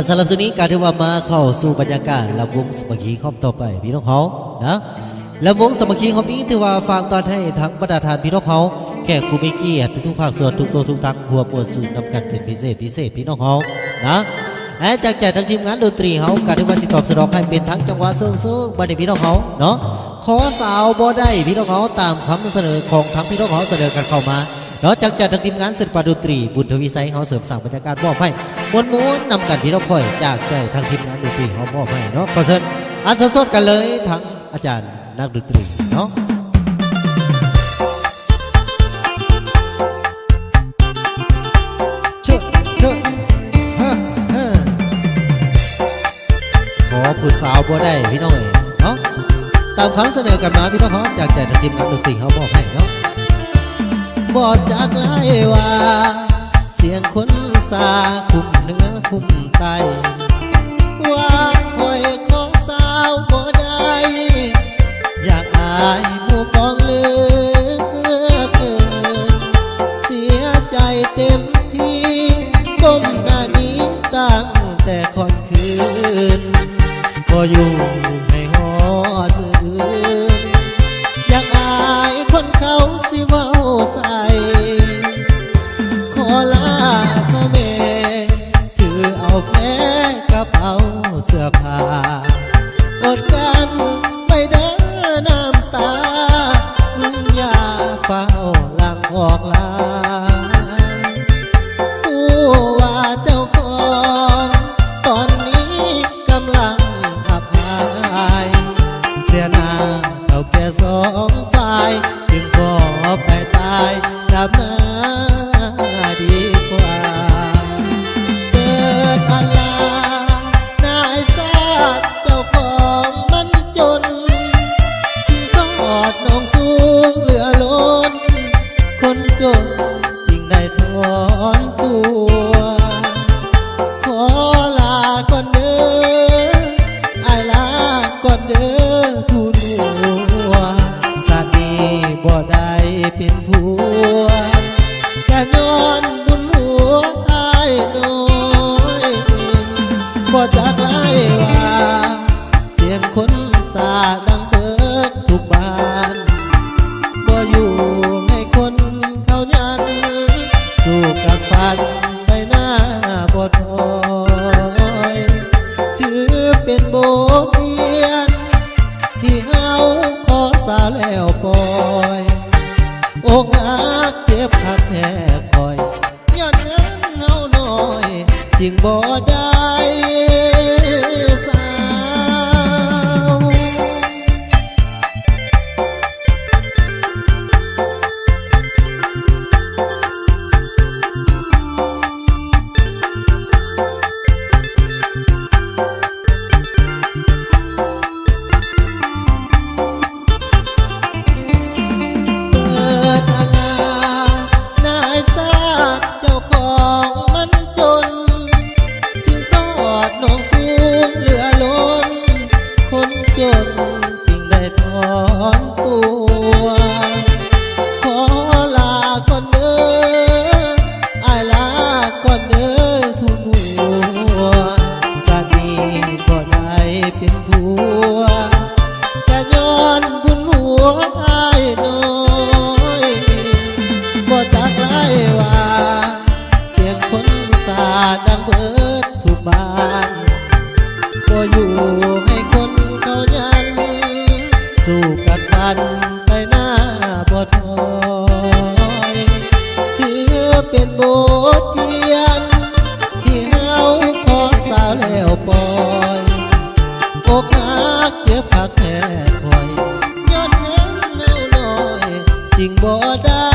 สำหรับส่วนนี้การที่ว่ามาเข้าสู่บรรยากาศลำวงสมัคคีคอมต่อไปพี่น้องเขานะลำวงสมัคคีคอมนี้ถือว่าฟังตอนให้ทั้งบรรดาทานพี่น้องเขาแขกผู้มีเกียรติทุกภาคส่วนทุกตัวทุกตักหัวปวดสูนนำกันเป็นพิเศษพี่น้องเขานะจากแจกทั้งทีมงานดนตรีเขาการที่ว่าสิตอบสนองให้เป็นทั้งจังหวะซึ่งบันเดพี่น้องเขาเนาะขอสาวบ่ได้พี่น้องเขาตามคำเสนอของทั้งพี่น้องเขาเสนอกันเข้ามานอกจากทั้งทีมงานศิลปะดนตรีบุญทวีไซเขาเสริมสร้างบรรยากาศมอบให้ม้วนนำกันพี่น้องค่อยจากใจทั้งทีมงานดนตรีเขามอบให้เนาะขอเชิญอันสดๆกันเลยทั้งอาจารย์นักดนตรีเนาะขอผู้สาวบ่ได้พี่น้องเนาะตามคำเสนอกันมาพี่น้องเขาจากใจทั้งทีมงานดนตรีเขามอบให้เนาะบอกจากไล่ว่าเสียงคนสาคุ้มเนื้อคุ้มไตว่าคอยของสาวบ่ได้อยากอายหมู่กองเลือเกินเสียใจเต็มที่ก้มหน้านี้ตั้งแต่ค่อนคืนพออยู่ให้หอดมืออยากอายคนเขาสิเว้าใส่ขอลาพ่อแม่ถือเอาแพ้กระเป๋าเสื้อผ้าอดกันไปเด้อน้ำตามึงอย่าเฝ้าหลังออกลาผู้ว่าเจ้าของตอนนี้กำลังอับอายเสียหน้าเอาแค่สองฝ่ายจึงขอไปตายดับหน้าดีกว่าเปิดอันลานายซาดเจ้าของมันจนสินสอดน้องสูงเหลือล้นคนจนจึงได้ถอนตัวขอลาก่อนเด้ออายลาก่อนเด้อทูลหัวสามีบ่ได้เป็นผัวแค่ย้อนบุญหัวอายน้อยบ่จากไล่ว่าเสียงคนสาดังเปิดทุกบ้านบ่อยู่ให้คนเขายันสู้กับฟันไปหน้าบ่ถอยถือเป็นบทเรียนที่เฮาขอสาแล้วปล่อยอกหักเจ็บคักแทบคอยย้อนเงินเฮาน้อยจึงบ่ได้สาวเปิดอันลานายซาดเจ้าของมันจนสินสอดน้องสูงเหลือล้นคนจนจึงได้ถอนตัวขอลาก่อนเด้ออายลาก่อนเด้อทุกหัวสามีบ่ได้เป็นผัวแต่ย้อนบุญหัวอายน้อยบ่จากไล่ว่าเสียงคนสาดังเบิดทุกบ้านบ่อยู่ให้คนเขายันสู้กัดฟันไปหน้าบ่ถอยถือเป็นบทเรียนที่เฮาขอสาวแล้วปล่อยอกหักเจ็บคักแท้คอยย้อนเงินเฮาน้อยจึงบ่ได้